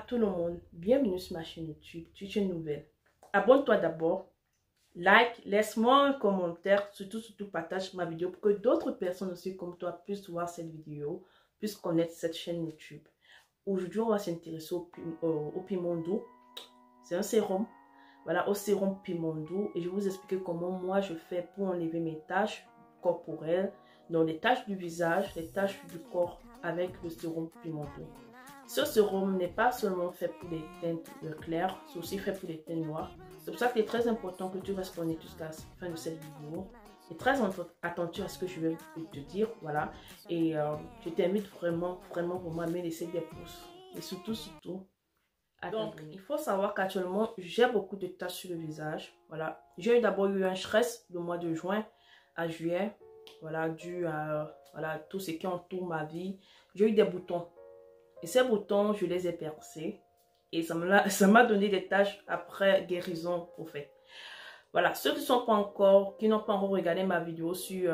tout le monde, bienvenue sur ma chaîne YouTube, tu es nouvelle. Abonne-toi d'abord, like, laisse-moi un commentaire, surtout partage ma vidéo pour que d'autres personnes aussi comme toi puissent voir cette vidéo, puissent connaître cette chaîne YouTube. Aujourd'hui, on va s'intéresser au piment doux. C'est un sérum, voilà, au sérum piment doux, et je vais vous expliquer comment moi je fais pour enlever mes taches corporelles, donc les taches du visage, les taches du corps avec le sérum piment doux. Ce sérum n'est pas seulement fait pour les teintes claires, c'est aussi fait pour les teintes noires. C'est pour ça qu'il est très important que tu restes connecté jusqu'à la fin de cette vidéo. Et très attentif à ce que je vais te dire, voilà. Et je t'invite vraiment à me laisser des pouces. Et surtout, donc, il faut savoir qu'actuellement, j'ai beaucoup de taches sur le visage, voilà. J'ai d'abord eu un stress le mois de juin à juillet, voilà, dû à voilà, tout ce qui entoure ma vie. J'ai eu des boutons. Et ces boutons, je les ai percés. Et ça m'a donné des taches après guérison, au fait. Voilà, ceux qui n'ont pas encore regardé ma vidéo sur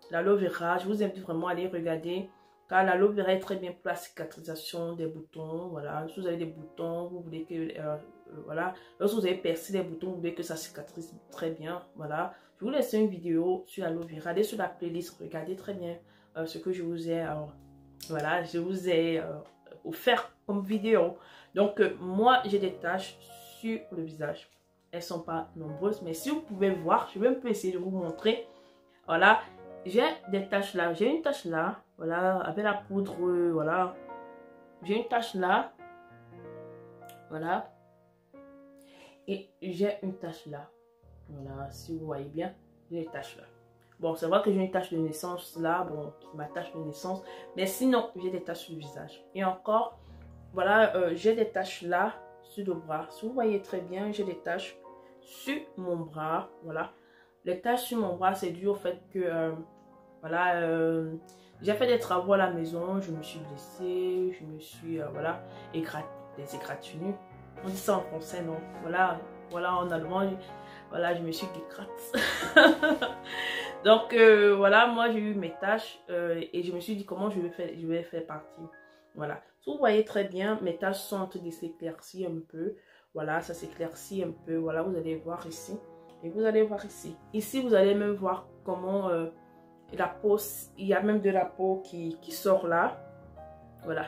l'aloe vera, je vous invite vraiment à aller regarder. Car l'aloe vera est très bien pour la cicatrisation des boutons. Voilà, si vous avez des boutons, vous voulez que... voilà, lorsque vous avez percé les boutons, vous voulez que ça cicatrise très bien. Voilà, je vous laisse une vidéo sur l'aloe vera. Allez sur la playlist, regardez très bien ce que je vous ai... voilà, je vous ai... offert comme vidéo. Donc moi j'ai des taches sur le visage, elles sont pas nombreuses, mais si vous pouvez voir, je vais un peu essayer de vous montrer. Voilà, j'ai des taches là, j'ai une tache là, voilà, avec la poudre, voilà, j'ai une tache là, voilà, et j'ai une tache là, voilà, si vous voyez bien, j'ai des taches là. Bon, c'est vrai que j'ai une tache de naissance là, bon, ma tache de naissance. Mais sinon, j'ai des taches sur le visage. Et encore, voilà, j'ai des taches là, sur le bras. Si vous voyez très bien, j'ai des taches sur mon bras, voilà. Les taches sur mon bras, c'est dû au fait que, voilà, j'ai fait des travaux à la maison, je me suis blessée, je me suis, voilà, des égratignures. On dit ça en français, non? Voilà, voilà, en allemand, voilà, je me suis écrasée. Donc voilà, moi j'ai eu mes taches et je me suis dit comment je vais faire partie. Voilà, si vous voyez très bien, mes taches sont en train de s'éclaircir un peu. Voilà, ça s'éclaircit un peu. Voilà, vous allez voir ici et vous allez voir ici. Ici, vous allez même voir comment la peau, il y a même de la peau qui sort là. Voilà,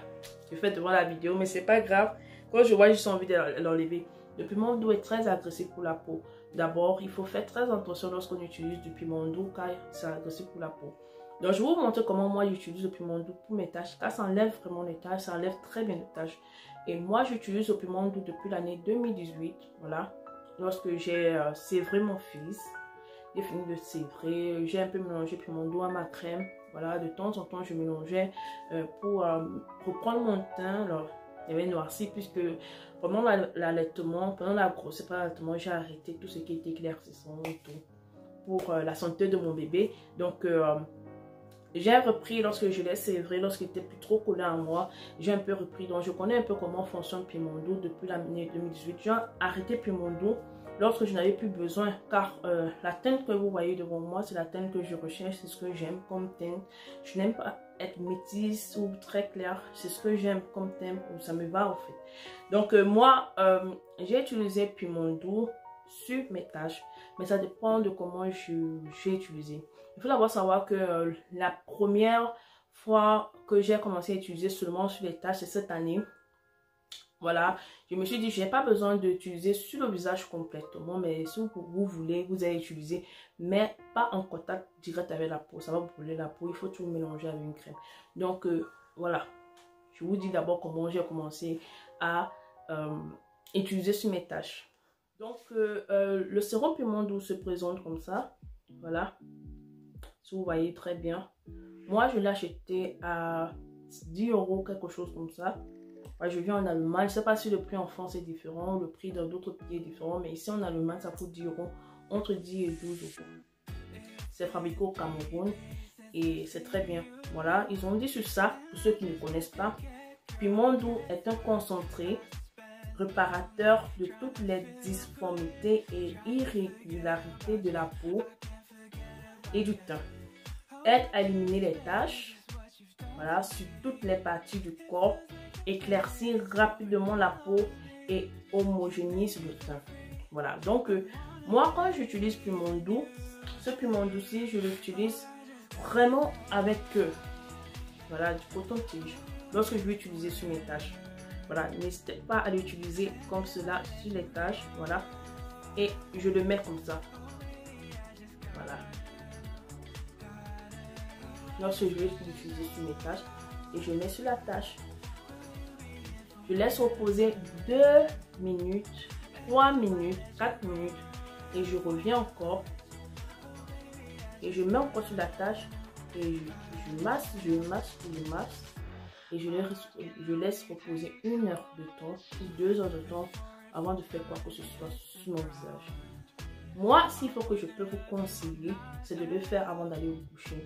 je fais devant la vidéo, mais c'est pas grave. Quand je vois, j'ai envie de l'enlever. Le piment doux est très agressif pour la peau. D'abord, il faut faire très attention lorsqu'on utilise du piment doux car c'est agressif pour la peau. Donc, je vais vous montrer comment moi j'utilise le piment doux pour mes taches car ça enlève vraiment les taches, ça enlève très bien les taches. Et moi, j'utilise le piment doux depuis l'année 2018. Voilà, lorsque j'ai sévré mon fils, j'ai fini de sévrer, j'ai un peu mélangé piment doux à ma crème. Voilà, de temps en temps, je mélangeais pour reprendre mon teint. Alors, il y avait noirci puisque pendant l'allaitement, pendant la grossesse, j'ai arrêté tout ce qui était éclaircissant et tout pour la santé de mon bébé. Donc j'ai repris lorsque je l'ai sévré, lorsqu'il était plus trop collé à moi, j'ai un peu repris. Donc je connais un peu comment fonctionne piment doux depuis l'année 2018. J'ai arrêté piment doux lorsque je n'avais plus besoin car la teinte que vous voyez devant moi, c'est la teinte que je recherche, c'est ce que j'aime comme teinte. Je n'aime pas être métisse ou très claire, c'est ce que j'aime comme teinte, ça me va en fait. Donc moi j'ai utilisé piment doux sur mes taches, mais ça dépend de comment j'ai utilisé. Il faut d'abord savoir que la première fois que j'ai commencé à utiliser seulement sur les taches, c'est cette année. Voilà, je me suis dit, je n'ai pas besoin d'utiliser sur le visage complètement, mais si vous voulez, vous allez utiliser, mais pas en contact direct avec la peau. Ça va vous brûler la peau, il faut tout mélanger avec une crème. Donc, voilà, je vous dis d'abord comment j'ai commencé à utiliser sur mes taches. Donc, le sérum piment doux se présente comme ça, voilà, si vous voyez très bien. Moi, je l'ai acheté à 10 €, quelque chose comme ça. Je vis en Allemagne, je ne sais pas si le prix en France est différent, le prix dans d'autres pays est différent, mais ici en Allemagne, ça coûte 10 €, entre 10 et 12 €. C'est fabriqué au Cameroun et c'est très bien. Voilà, ils ont dit sur ça, pour ceux qui ne connaissent pas, piment doux est un concentré réparateur de toutes les difformités et irrégularités de la peau et du teint. Aide à éliminer les taches, voilà, sur toutes les parties du corps éclaircit rapidement la peau et homogénéise le teint. Voilà, donc moi quand j'utilise piment doux, ce piment doux-ci, je l'utilise vraiment avec voilà, du coton-tige lorsque je vais utiliser sur mes taches. Voilà, n'hésitez pas à l'utiliser comme cela sur les taches. Voilà, et je le mets comme ça. Voilà. Lorsque je vais l'utiliser sur mes taches, et je mets sur la tâche. Je laisse reposer 2 minutes, 3 minutes, 4 minutes, et je reviens encore. Et je mets encore sur la tâche, et je masse, et je laisse reposer 1 heure de temps ou 2 heures de temps avant de faire quoi que ce soit sur mon visage. Moi, s'il faut que je peux vous conseiller, c'est de le faire avant d'aller vous coucher.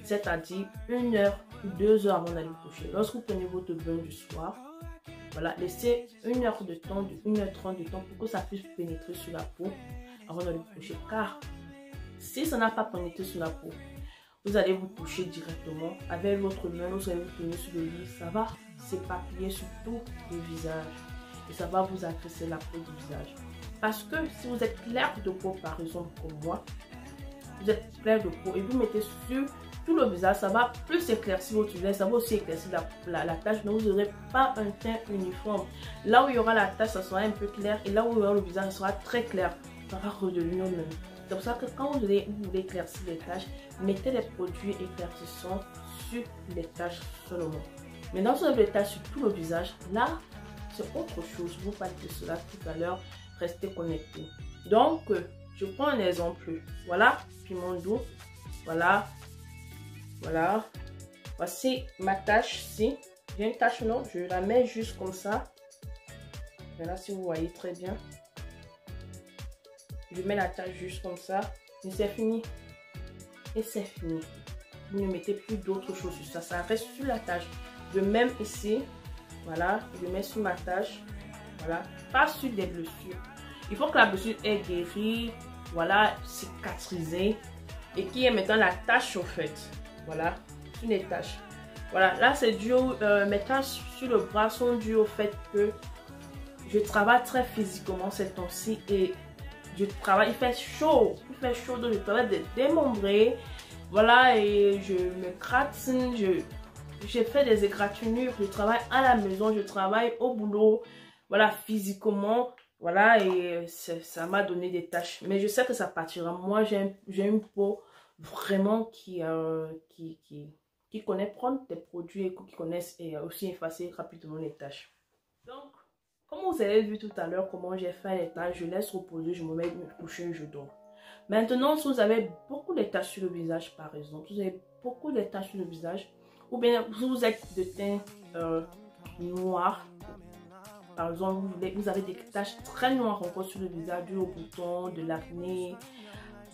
C'est-à-dire 1 heure ou 2 heures avant d'aller vous coucher. Lorsque vous prenez votre bain du soir, voilà, laissez 1 heure de temps, de 1h30 de temps pour que ça puisse pénétrer sur la peau avant d'aller vous coucher. Car si ça n'a pas pénétré sur la peau, vous allez vous toucher directement avec votre main, lorsque vous tenez sur le lit, ça va s'éparpiller sur tout le visage et ça va vous agresser la peau du visage. Parce que si vous êtes clair de peau, par exemple comme moi, vous êtes clair de peau et vous mettez sur tout le visage, ça va plus éclaircir votre visage, ça va aussi éclaircir la tache, mais vous n'aurez pas un teint uniforme. Là où il y aura la tache, ça sera un peu clair, et là où il y aura le visage, ça sera très clair. Ça va redevenir même. C'est pour ça que quand vous voulez éclaircir les taches, mettez les produits éclaircissants sur les taches seulement. Maintenant, si vous avez les taches sur tout le visage, là, c'est autre chose. Je vous parle de cela tout à l'heure. Restez connectés. Donc, je prends un exemple. Voilà, piment doux. Voilà. Voilà. Voici ma tache ici. J'ai une tache, non? Je la mets juste comme ça. Voilà, si vous voyez très bien. Je mets la tache juste comme ça. Et c'est fini. Et c'est fini. Vous ne mettez plus d'autres choses sur ça. Ça reste sur la tache. De même ici. Voilà. Je mets sur ma tache. Voilà. Pas sur des blessures. Il faut que la blessure est guérie. Voilà. Cicatrisée. Et qui est maintenant la tache au fait. Voilà. Sur les taches. Voilà. Là c'est dû. Mes taches sur le bras sont dues au fait que je travaille très physiquement ces temps-ci. Et je travaille, il fait chaud, donc je travaille de démembrer, voilà, et je me gratine, j'ai fait des égratignures, je travaille à la maison, je travaille au boulot, voilà, physiquement, voilà, et ça m'a donné des taches, mais je sais que ça partira. Moi, j'ai une peau vraiment qui connaît prendre des produits et qui connaissent et aussi effacer rapidement les taches. Donc, comme vous avez vu tout à l'heure comment j'ai fait les taches, je laisse reposer, je me mets me coucher, je dors. Maintenant, si vous avez beaucoup de taches sur le visage, par exemple, vous avez beaucoup de taches sur le visage, ou bien vous êtes de teint noir, par exemple, vous avez des taches très noires encore sur le visage, dû au bouton, de l'acné,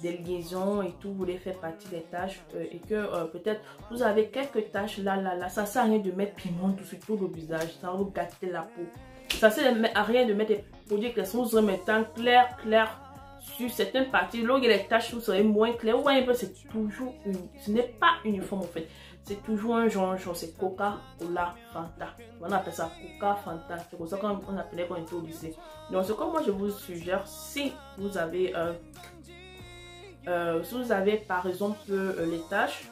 des liaisons et tout, vous voulez faire partie des taches et que peut-être vous avez quelques taches là, ça sert à rien de mettre piment sur tout le visage, ça va vous gâter la peau. Ça sert à rien de mettre des produits éclaircissants, vous serez maintenant clair sur certaines parties. Là où il y a les taches, vous serez moins clair. Vous voyez un peu, c'est toujours ce n'est pas uniforme en fait. C'est toujours un genre, c'est Coca-Cola Fanta. On appelle ça Coca Fanta. C'est comme ça qu'on appelait quand on était au lycée. Donc ce que moi je vous suggère, si vous avez par exemple les taches,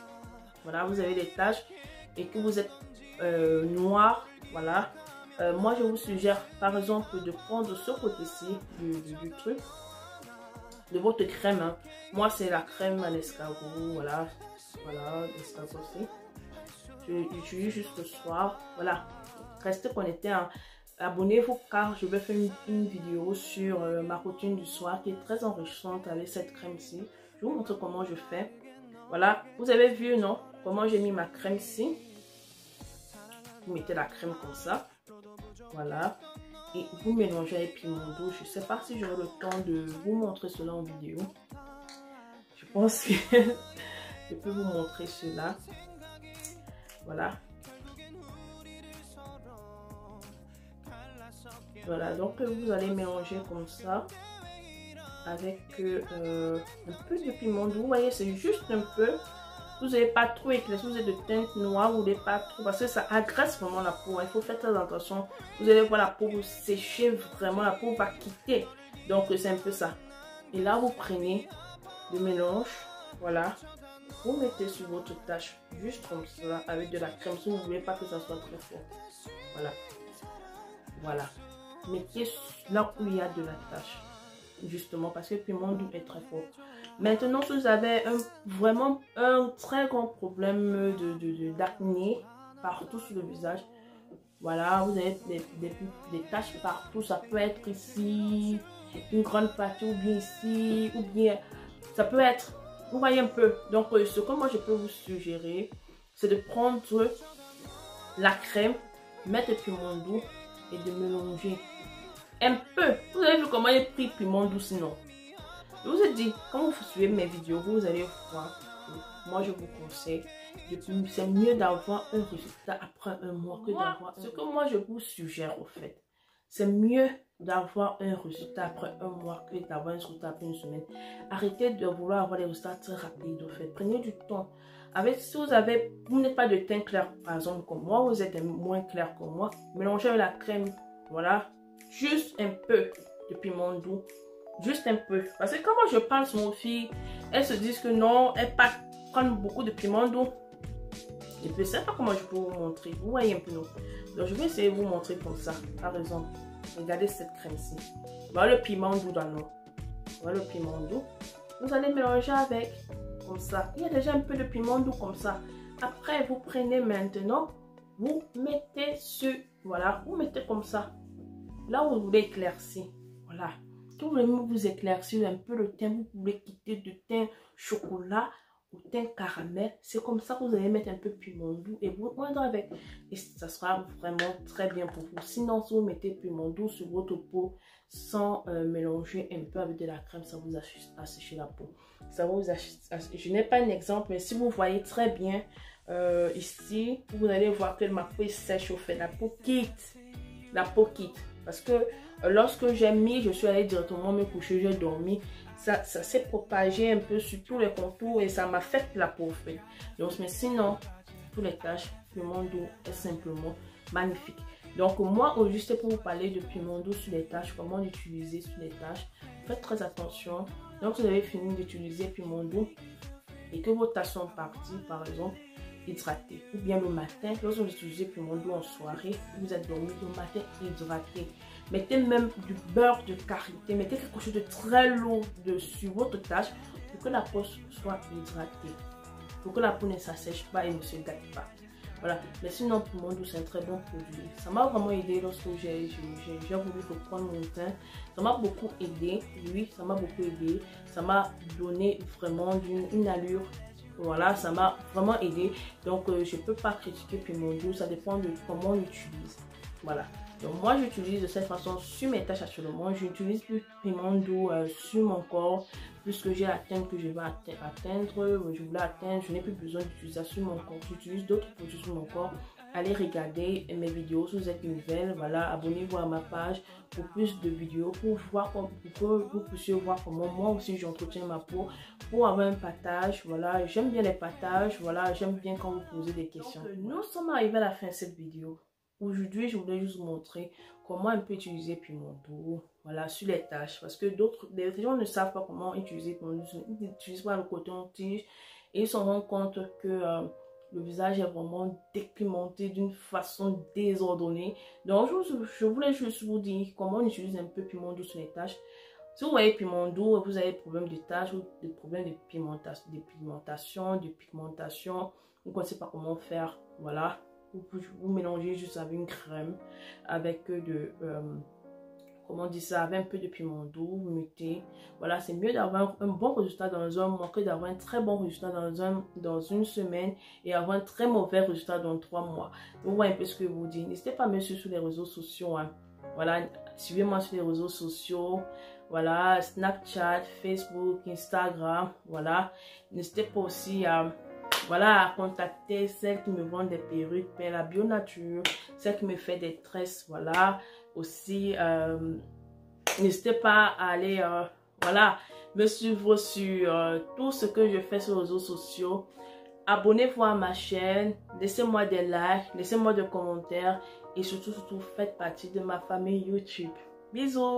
voilà, vous avez les taches et que vous êtes noir, voilà. Moi je vous suggère par exemple de prendre ce côté-ci du truc, de votre crème, hein. Moi c'est la crème à l'escargot, voilà, l'escargot aussi. J'utilise juste le soir, voilà. Restez connectés, hein. Abonnez-vous car je vais faire une vidéo sur ma routine du soir qui est très enrichissante avec cette crème-ci. Je vous montre comment je fais. Voilà, vous avez vu, non? Comment j'ai mis ma crème ici. Vous mettez la crème comme ça. Voilà. Et vous mélangez avec piment doux. Je ne sais pas si j'aurai le temps de vous montrer cela en vidéo. Je pense que je peux vous montrer cela. Voilà. Voilà, donc vous allez mélanger comme ça. Avec un peu de piment doux. Vous voyez, c'est juste un peu. vous n'avez pas trop éclairci, si vous êtes de teinte noire, vous n'avez pas trop, parce que ça agresse vraiment la peau. Il faut faire très attention. Vous allez voir la peau vous sécher vraiment, la peau va quitter. Donc c'est un peu ça. Et là, vous prenez le mélange, voilà. Vous mettez sur votre tache, juste comme ça, avec de la crème. Si vous ne voulez pas que ça soit très fort. Voilà. Voilà. Mettez là où il y a de la tache. Justement, parce que le piment doux est très fort. Maintenant, si vous avez vraiment un très grand problème d'acné partout sur le visage, voilà, vous avez des taches partout. Ça peut être ici, une grande partie, ou bien ici, ou bien ça peut être, vous voyez un peu. Donc, ce que moi je peux vous suggérer, c'est de prendre la crème, mettre le piment doux et de mélanger un peu. Vous avez vu comment j'ai pris piment doux sinon. Je vous ai dit, quand vous suivez mes vidéos, vous allez voir. Moi, je vous conseille, c'est mieux d'avoir un résultat après un mois que d'avoir ce que moi je vous suggère au fait. C'est mieux d'avoir un résultat après un mois que d'avoir un résultat après une semaine. Arrêtez de vouloir avoir des résultats très rapides au fait. Prenez du temps. Avec, si vous n'êtes pas de teint clair, par exemple, comme moi, vous êtes moins clair que moi, mélangez avec la crème, voilà, juste un peu de piment doux. Juste un peu. Parce que quand moi je parle sur mon fille, elles se disent que non, elles pas prendre beaucoup de piment doux. Je ne sais pas comment je peux vous montrer. Vous voyez un peu, non? Donc je vais essayer de vous montrer comme ça. Par exemple, regardez cette crème-ci. Voilà le piment doux dans l'eau. Voilà le piment doux. Vous allez mélanger avec, comme ça. Il y a déjà un peu de piment doux comme ça. Après, vous prenez maintenant, vous mettez sur, voilà, vous mettez comme ça. Là où vous voulez éclaircir. Voilà. Si vous voulez vous éclaircir un peu le teint, vous pouvez quitter du teint chocolat au teint caramel. C'est comme ça que vous allez mettre un peu de piment doux et vous moindre avec. Et ça sera vraiment très bien pour vous. Sinon, si vous mettez piment doux sur votre peau sans mélanger un peu avec de la crème, ça vous assécher la peau. Ça vous je n'ai pas un exemple, mais si vous voyez très bien ici, vous allez voir que ma peau est sèche au fait. La peau quitte. La peau quitte. Parce que lorsque j'ai mis, je suis allée directement me coucher, j'ai dormi. Ça s'est propagé un peu sur tous les contours et ça m'affecte la peau. Donc, mais sinon, tous les taches, piment doux est simplement magnifique. Donc, moi, juste pour vous parler de piment doux sur les taches, comment l'utiliser sur les taches, faites très attention. Donc, vous avez fini d'utiliser piment doux et que vos taches sont parties, par exemple, hydraté. Ou bien le matin, lorsque vous utilisez piment doux en soirée, vous êtes dormi le matin hydraté. Mettez même du beurre de karité, mettez quelque chose de très lourd sur votre tache pour que la peau soit hydratée. Pour que la peau ne s'assèche pas et ne se gâte pas. Voilà, mais sinon piment doux c'est un très bon produit. Ça m'a vraiment aidé lorsque j'ai voulu reprendre mon teint. Ça m'a beaucoup aidé, oui, ça m'a beaucoup aidé. Ça m'a donné vraiment une allure. Voilà, ça m'a vraiment aidé. Donc, je ne peux pas critiquer piment doux. Ça dépend de comment on l'utilise. Voilà. Donc, moi, j'utilise de cette façon sur mes tâches actuellement. J'utilise plus piment doux sur mon corps. Puisque j'ai la teinte que je veux atteindre. Je voulais atteindre. Je n'ai plus besoin d'utiliser ça sur mon corps. J'utilise d'autres produits sur mon corps. Allez regarder mes vidéos si vous êtes nouvelle. Voilà, abonnez-vous à ma page pour plus de vidéos, pour que vous puissiez voir comment moi aussi j'entretiens ma peau, pour avoir un partage. Voilà, j'aime bien les partages. Voilà, j'aime bien quand vous posez des questions. Donc, nous sommes arrivés à la fin de cette vidéo. Aujourd'hui, je voulais juste vous montrer comment on peut utiliser piment doux, voilà, sur les taches. Parce que les gens ne savent pas comment utiliser piment doux. Ils n'utilisent pas le coton-tige et ils se rendent compte que le visage est vraiment dépigmenté d'une façon désordonnée. Donc, je voulais juste vous dire comment on utilise un peu piment doux sur les taches. Si vous voyez piment doux, vous avez des problèmes de taches ou des problèmes de pigmentation, vous ne connaissez pas comment faire, voilà. Vous mélangez juste avec une crème, avec comment on dit ça, avec un peu de piment doux, vous mettez. Voilà, c'est mieux d'avoir un bon résultat dans un mois que d'avoir un très bon résultat dans une semaine et avoir un très mauvais résultat dans 3 mois. Vous voyez un peu ce que je vous dis. N'hésitez pas à me suivre sur les réseaux sociaux. Hein. Voilà, suivez-moi sur les réseaux sociaux. Voilà, Snapchat, Facebook, Instagram. Voilà, n'hésitez pas aussi à... Voilà, à contacter celle qui me vend des perruques, la Bio Nature, celle qui me fait des tresses, voilà. Aussi, n'hésitez pas à aller, voilà, me suivre sur tout ce que je fais sur les réseaux sociaux. abonnez-vous à ma chaîne, laissez-moi des likes, laissez-moi des commentaires et surtout, faites partie de ma famille YouTube. Bisous!